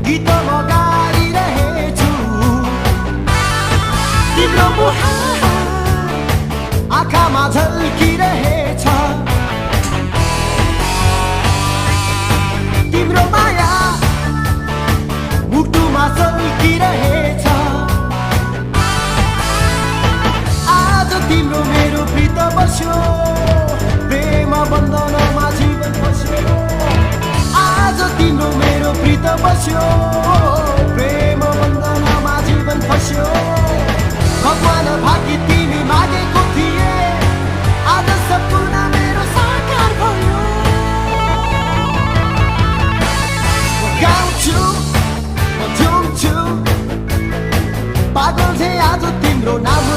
गीत म गाइरहेछु तिम्रो मुहार आँखामा झल्किरहेछ तिम्रो माया मुटुमा चल्किरहेछ आज तिम्रो मेरो प्रीत बस्यो प्रेम बन्धनमा जीवन बस्यो आज तिम्रो मेरो प्रीत बस्यो प्रेम बन्धनमा जीवन फस्यो भगवान भागी तिमी मागेको थिए आज सपना मेरो साकार भयो गाउँछु म झुम्छु पागल थिएँ आज तिम्रो नाम